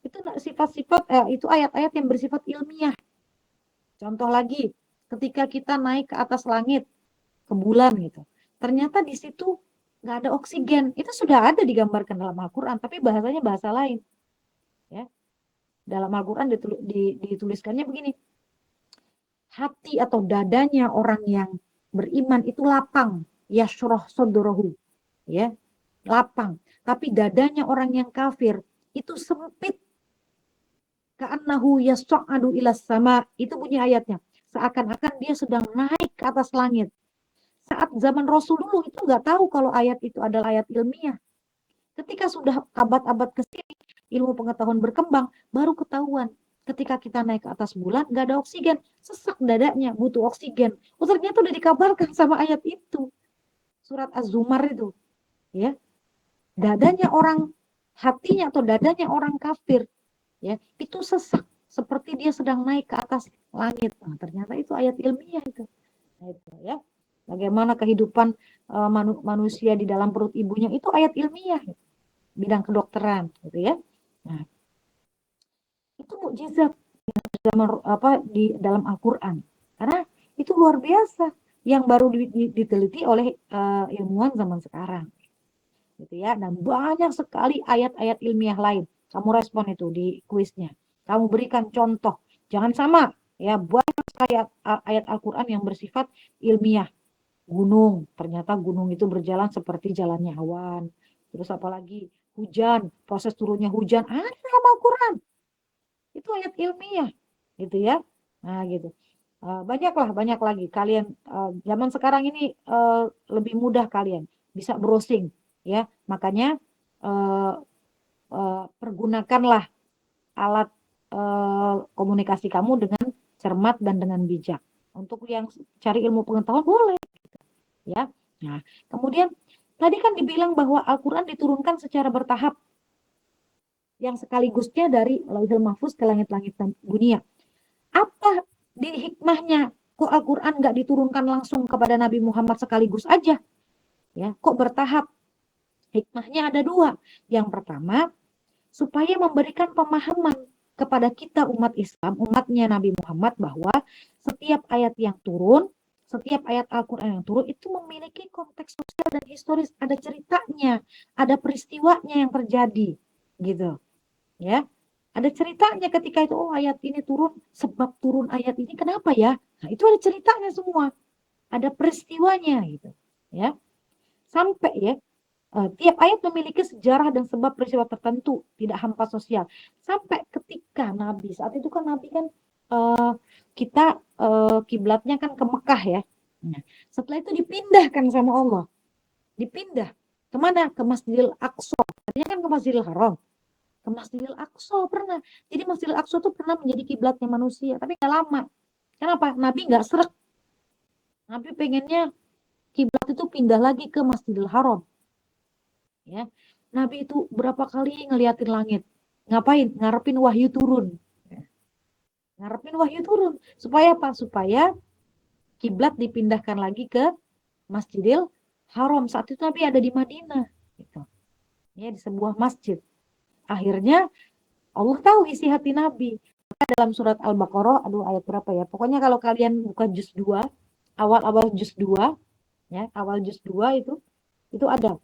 Itu sifat-sifat, itu ayat-ayat yang bersifat ilmiah. Contoh lagi, ketika kita naik ke atas langit, ke bulan gitu. Ternyata di situ nggak ada oksigen. Itu sudah ada digambarkan dalam Al-Quran, tapi bahasanya bahasa lain. Ya. Dalam Al-Quran dituliskannya begini, hati atau dadanya orang yang beriman itu lapang, yashroh sodorohu, ya, lapang. Tapi dadanya orang yang kafir itu sempit, ka'annahu yas'adu ilas sama, itu bunyi ayatnya. Seakan-akan dia sedang naik ke atas langit. Saat zaman Rasul dulu itu nggak tahu kalau ayat itu adalah ayat ilmiah. Ketika sudah abad-abad ke sini, ilmu pengetahuan berkembang, baru ketahuan. Ketika kita naik ke atas bulan, nggak ada oksigen. Sesak dadanya, butuh oksigen. Oh, ternyata udah dikabarkan sama ayat itu. Surat Az-Zumar itu. Ya, dadanya orang, hatinya atau dadanya orang kafir, ya, itu sesak. Seperti dia sedang naik ke atas langit. Nah, ternyata itu ayat ilmiah itu. Nah, itu ya. Bagaimana kehidupan manusia di dalam perut ibunya, itu ayat ilmiah. Bidang kedokteran, gitu ya. Nah, itu mukjizat di dalam Al-Quran, karena itu luar biasa yang baru diteliti oleh ilmuwan zaman sekarang, gitu ya. Dan banyak sekali ayat-ayat ilmiah lain. Kamu respon itu di kuisnya, kamu berikan contoh, jangan sama ya. Banyak ayat Al-Quran yang bersifat ilmiah. Gunung, ternyata gunung itu berjalan seperti jalannya awan. Terus apalagi hujan, proses turunnya hujan, ada dalam Al-Quran. Itu ayat ilmiah, gitu ya. Nah, gitu. Banyak lagi. Kalian zaman sekarang ini lebih mudah, kalian bisa browsing, ya. Makanya pergunakanlah alat komunikasi kamu dengan cermat dan dengan bijak. Untuk yang cari ilmu pengetahuan boleh, ya. Nah, kemudian tadi kan dibilang bahwa Al-Quran diturunkan secara bertahap, yang sekaligusnya dari Lauhul Mahfuz ke langit-langit dunia. Apa di hikmahnya kok Al-Quran nggak diturunkan langsung kepada Nabi Muhammad sekaligus aja? Ya, kok bertahap? Hikmahnya ada dua. Yang pertama, supaya memberikan pemahaman kepada kita umat Islam, umatnya Nabi Muhammad, bahwa setiap ayat yang turun, setiap ayat Al-Quran yang turun itu memiliki konteks sosial dan historis, ada ceritanya, ada peristiwanya yang terjadi, gitu. Ya, ada ceritanya ketika itu, oh ayat ini turun, sebab turun ayat ini kenapa ya? Nah, itu ada ceritanya semua, ada peristiwanya, gitu. Ya, sampai ya, tiap ayat memiliki sejarah dan sebab peristiwa tertentu, tidak hampa sosial. Sampai ketika Nabi, saat itu kan Nabi kan kita kiblatnya kan ke Mekah ya. Nah, setelah itu dipindahkan sama Allah. Dipindah kemana? Ke Masjidil Aqsa. Tadinya kan ke Masjidil Haram. Ke Masjidil Aqsa pernah. Jadi Masjidil Aqsa itu pernah menjadi kiblatnya manusia, tapi nggak lama. Kenapa? Nabi nggak srek. Nabi pengennya kiblat itu pindah lagi ke Masjidil Haram. Ya, Nabi itu berapa kali ngeliatin langit. Ngapain? Ngarepin wahyu turun. Ngarepin wahyu turun. Supaya apa? Supaya kiblat dipindahkan lagi ke Masjidil Haram. Saat itu Nabi ada di Madinah. Gitu. Ya, di sebuah masjid. Akhirnya Allah tahu isi hati Nabi. Dalam surat Al-Baqarah, aduh ayat berapa ya? Pokoknya kalau kalian buka juz 2, awal-awal juz 2, ya, awal juz 2 itu ada.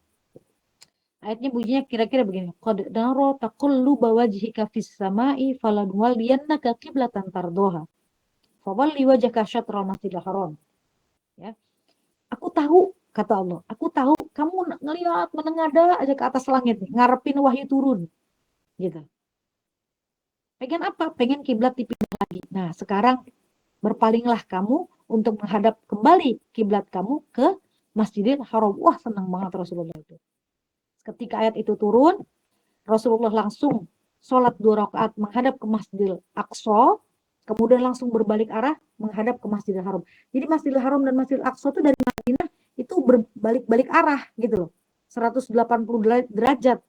Ayatnya bunyinya kira-kira begini. Qad nara taqalluba wajhika fis sama'i falanwalliyannaka qiblatan tardoha. Fawalli wajhaka syatral masjidil haram. Ya. Aku tahu, kata Allah, aku tahu kamu ngelihat menengadah aja ke atas langit nih, ngarepin wahyu turun. Gitu. Pengen apa? Pengen kiblat dipindah lagi. Nah, sekarang berpalinglah kamu untuk menghadap kembali kiblat kamu ke Masjidil Haram. Wah, senang banget Rasulullah itu. Ketika ayat itu turun, Rasulullah langsung sholat 2 rakaat menghadap ke Masjidil Aqsa, kemudian langsung berbalik arah menghadap ke Masjidil Haram. Jadi Masjidil Haram dan Masjidil Aqsa itu dari Madinah itu berbalik-balik arah gitu loh. 180 derajat.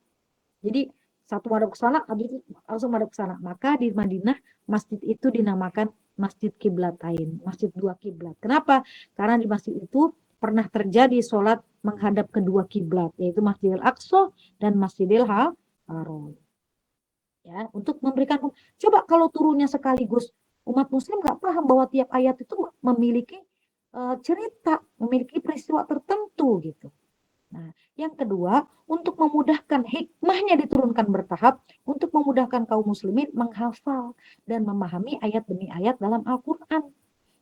Jadi satu madhab ke sana, habis itu langsung madhab ke sana. Maka di Madinah masjid itu dinamakan Masjid Qiblatain, Masjid 2 kiblat. Kenapa? Karena di masjid itu pernah terjadi sholat menghadap kedua kiblat, yaitu Masjidil Aqsa dan Masjidil Haram. Ya, untuk memberikan, coba kalau turunnya sekaligus Umat muslim nggak paham bahwa tiap ayat itu memiliki cerita, memiliki peristiwa tertentu gitu. Nah, yang kedua, untuk memudahkan, hikmahnya diturunkan bertahap untuk memudahkan kaum muslimin menghafal dan memahami ayat demi ayat dalam Al-Quran.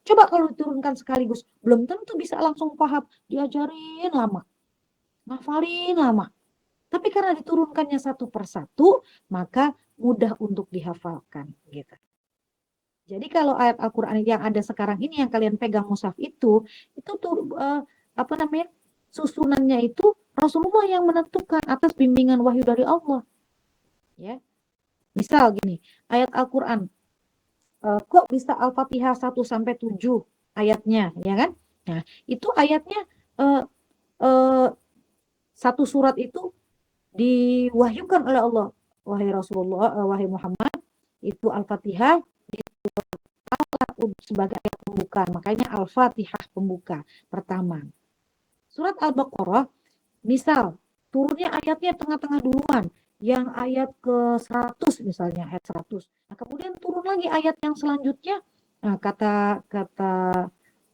Coba kalau diturunkan sekaligus, belum tentu bisa langsung paham, diajarin lama, ngafalin lama. Tapi karena diturunkannya satu persatu, maka mudah untuk dihafalkan gitu. Jadi kalau ayat Al-Quran yang ada sekarang ini yang kalian pegang mushaf itu tuh apa namanya, susunannya itu Rasulullah yang menentukan atas bimbingan wahyu dari Allah. Ya, misal gini, ayat Al-Quran kok bisa Al-Fatihah 1 sampai 7 ayatnya, ya kan? Nah, itu ayatnya satu surat itu diwahyukan oleh Allah. Wahai Rasulullah, wahai Muhammad, itu Al-Fatihah sebagai ayat pembuka. Makanya Al-Fatihah pembuka pertama. Surat Al-Baqarah, misal turunnya ayatnya tengah-tengah duluan, yang ayat ke 100 misalnya, ayat 100. Nah, kemudian turun lagi ayat yang selanjutnya. Nah, kata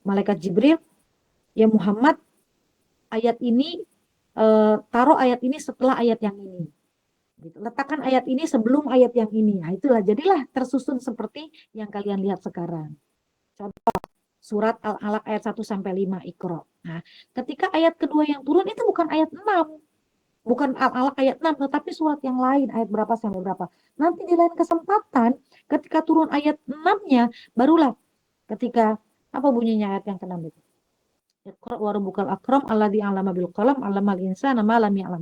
malaikat Jibril, ya Muhammad, ayat ini taruh ayat ini setelah ayat yang ini. Gitu. Letakkan ayat ini sebelum ayat yang ini. Nah, itulah jadilah tersusun seperti yang kalian lihat sekarang. Contoh surat Al-Alaq ayat 1 sampai 5 Iqra. Nah, ketika ayat kedua yang turun itu bukan ayat 6. Bukan Al-Alaq ayat 6, tetapi surat yang lain ayat berapa sampai berapa. Nanti di lain kesempatan ketika turun ayat 6-nya barulah ketika apa bunyinya ayat yang ke-6 itu. Iqra wa rabbukal akram alladzi 'allama bil qalam 'allamal insana ma lam ya'lam.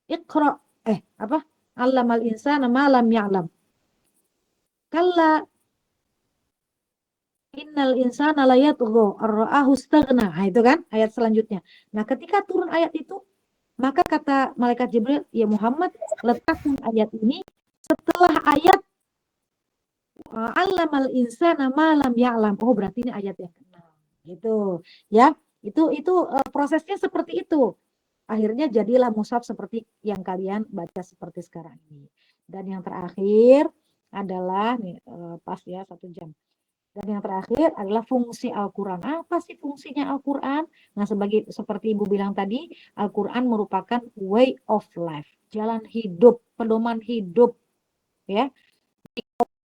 Iqra apa? 'Allamal insana ma lam ya'lam. Kalla innal insana la yatgha ar-ra'ahu istaghna. Nah, itu kan ayat selanjutnya. Nah, ketika turun ayat itu, maka kata malaikat Jibril, ya Muhammad, letakkan ayat ini setelah ayat 'allamal insana ma lam ya'lam. Oh, berarti ini ayat yang ke-6. Gitu. Ya. Itu prosesnya seperti itu. Akhirnya jadilah mushaf seperti yang kalian baca seperti sekarang ini. Dan yang terakhir adalah nih pas ya 1 jam. Dan yang terakhir adalah fungsi Al-Quran. Apa sih fungsinya Al-Quran? Nah, seperti Ibu bilang tadi, Al-Quran merupakan way of life, jalan hidup, pedoman hidup, ya.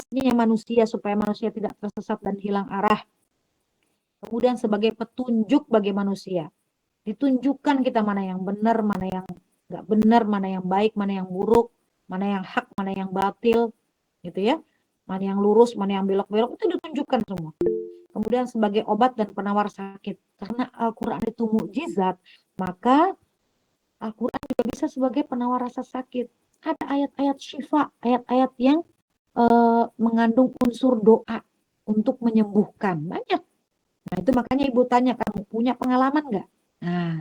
Ini manusia supaya manusia tidak tersesat dan hilang arah. Kemudian sebagai petunjuk bagi manusia, ditunjukkan kita mana yang benar, mana yang nggak benar, mana yang baik, mana yang buruk, mana yang hak, mana yang batil, gitu ya. Mana yang lurus, mana yang belok-belok, itu ditunjukkan semua. Kemudian sebagai obat dan penawar sakit. Karena Al-Quran itu mukjizat, maka Al-Quran juga bisa sebagai penawar rasa sakit. Ada ayat-ayat syifa, ayat-ayat yang mengandung unsur doa untuk menyembuhkan. Banyak. Nah, itu makanya Ibu tanya, kamu punya pengalaman nggak? Nah,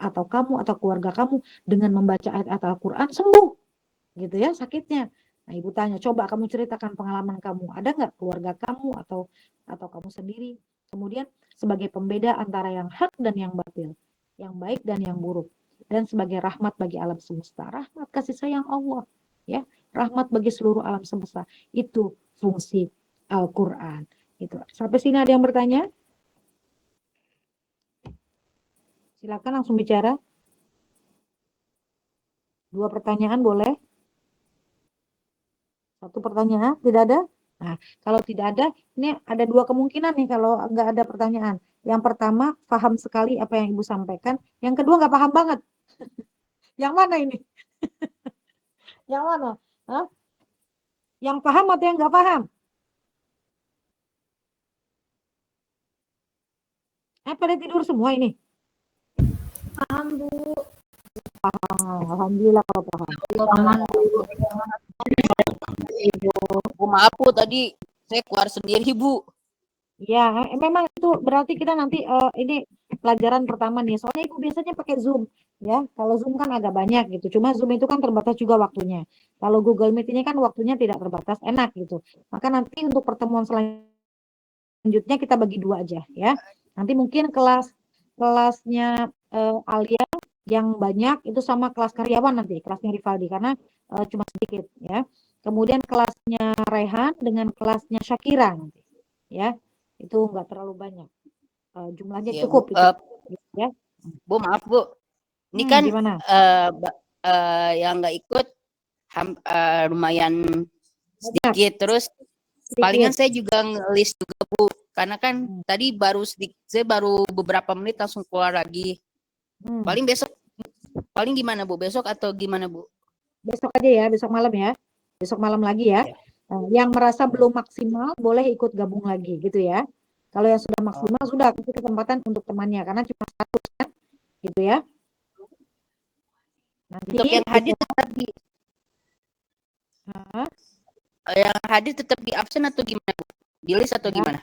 atau kamu atau keluarga kamu dengan membaca ayat-ayat Al-Quran sembuh. Gitu ya sakitnya. Nah, Ibu tanya, coba kamu ceritakan pengalaman kamu. Ada nggak keluarga kamu atau kamu sendiri? Kemudian sebagai pembeda antara yang hak dan yang batil, yang baik dan yang buruk, dan sebagai rahmat bagi alam semesta, rahmat kasih sayang Allah, ya, rahmat bagi seluruh alam semesta. Itu fungsi Al-Quran. Itu. Sampai sini ada yang bertanya? Silakan langsung bicara. 2 pertanyaan boleh? 1 pertanyaan, tidak ada? Nah, kalau tidak ada, ini ada 2 kemungkinan nih kalau nggak ada pertanyaan. Yang pertama, paham sekali apa yang Ibu sampaikan. Yang kedua, nggak paham banget. Yang mana ini? Yang mana? Hah? Yang paham atau yang nggak paham? Pada tidur semua ini? Paham, Bu. Alhamdulillah kalau paham. Bu, maaf Bu, tadi saya keluar sendiri Bu. Ya, memang itu berarti kita nanti ini pelajaran pertama nih. Soalnya Ibu biasanya pakai Zoom, ya. Kalau Zoom kan agak banyak gitu. Cuma Zoom itu kan terbatas juga waktunya. Kalau Google Meet ini kan waktunya tidak terbatas, enak gitu. Maka nanti untuk pertemuan selanjutnya kita bagi 2 aja, ya. Nanti mungkin kelasnya Alia yang banyak itu sama kelas karyawan nanti, kelasnya Rivaldi karena cuma sedikit, ya. kemudian kelasnya Rehan dengan kelasnya Syakira nanti. Ya, itu nggak terlalu banyak. Jumlahnya Ya, cukup Bu. itu. Gitu ya. Bu, maaf Bu. Ini kan Gimana? yang nggak ikut lumayan sedikit. Terus palingan saya juga ngelis juga Bu. Karena kan tadi saya baru beberapa menit langsung keluar lagi. Paling gimana Bu? Besok atau gimana Bu? Besok aja ya, besok malam ya. Besok malam lagi ya. Yang merasa belum maksimal boleh ikut gabung lagi gitu ya. Kalau yang sudah maksimal sudah kasih kesempatan untuk temannya karena cuma satu kan, gitu ya. Nanti Untuk yang hadir tetap di absen atau gimana Bu? Di list atau gimana?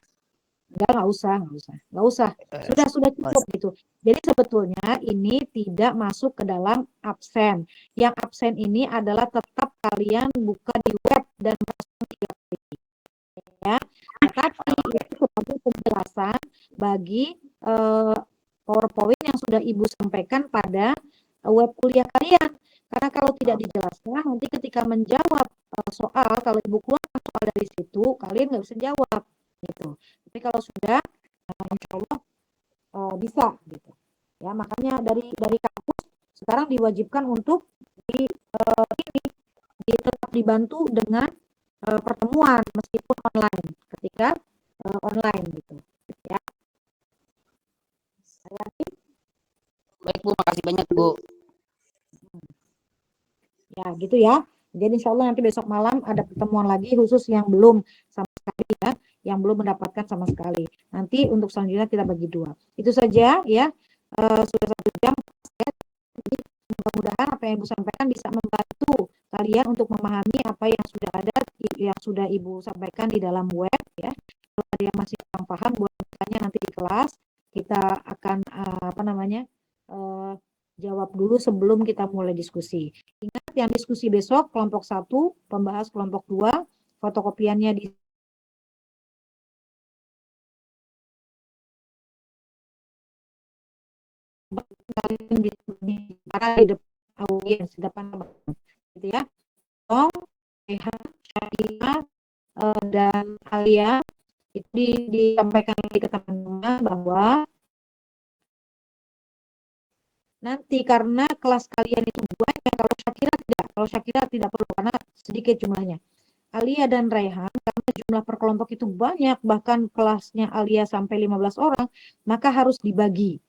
Nggak usah. Sudah cukup gitu. Jadi sebetulnya ini tidak masuk ke dalam absen. Yang absen ini adalah tetap kalian buka di web dan pasang 3 kali. Ya. Tetapi itu sebagai penjelasan bagi PowerPoint yang sudah Ibu sampaikan pada web kuliah kalian. Karena kalau tidak dijelaskan, nanti ketika menjawab soal, kalau Ibu keluarkan soal dari situ, kalian nggak bisa jawab. Gitu. Tapi kalau sudah, insya Allah bisa gitu. Ya, makanya dari kampus sekarang diwajibkan untuk tetap dibantu dengan pertemuan meskipun online ketika online gitu. Ya. Baik Bu, makasih banyak Bu. Ya, gitu ya. Jadi insya Allah nanti besok malam ada pertemuan lagi khusus yang belum sama sekali ya, yang belum mendapatkan sama sekali. Nanti untuk selanjutnya kita bagi 2. Itu saja ya. Sudah 1 jam. Ya. Jadi mudah-mudahan apa yang Ibu sampaikan bisa membantu kalian untuk memahami apa yang sudah ada, yang sudah Ibu sampaikan di dalam web ya. Kalau ada yang masih kurang paham, boleh bertanya nanti di kelas. Kita akan jawab dulu sebelum kita mulai diskusi. Ingat yang diskusi besok kelompok 1, pembahas kelompok 2, fotokopiannya di depan audiens, di depan gitu ya. Tong, Syakira, dan Alia itu disampaikan ke teman-teman bahwa nanti karena kelas kalian itu banyak, kalau Syakira tidak perlu karena sedikit jumlahnya. Alia dan Raihan karena jumlah per kelompok itu banyak, bahkan kelasnya Alia sampai 15 orang, maka harus dibagi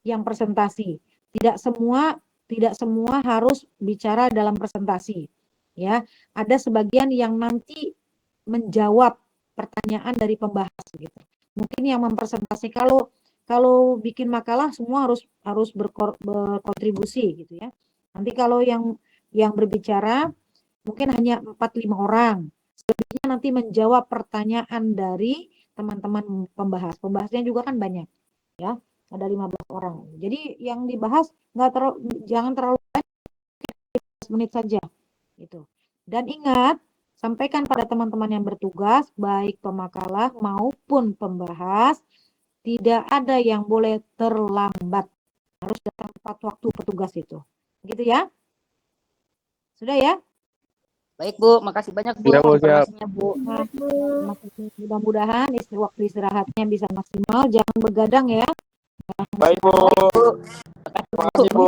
yang presentasi. Tidak semua harus bicara dalam presentasi. Ya, ada sebagian yang nanti menjawab pertanyaan dari pembahas gitu. Mungkin yang mempresentasi kalau bikin makalah semua harus berkontribusi gitu ya. Nanti kalau yang berbicara mungkin hanya 4-5 orang. Selebihnya nanti menjawab pertanyaan dari teman-teman pembahas. Pembahasnya juga kan banyak ya. Ada 15 orang. Jadi yang dibahas jangan terlalu banyak, 15 menit saja gitu. Dan ingat, sampaikan pada teman-teman yang bertugas baik pemakalah maupun pembahas, tidak ada yang boleh terlambat. Harus datang tepat waktu petugas itu. Gitu ya? Sudah ya? Baik Bu, makasih banyak Bu informasinya Bu. Mudah-mudahan waktu istirahatnya bisa maksimal, jangan begadang ya. Baik Bu. Terima kasih Bu.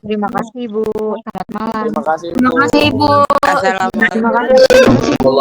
Terima kasih Bu. Selamat malam. Terima kasih Bu. Terima kasih Bu. Assalamualaikum. Terima kasih.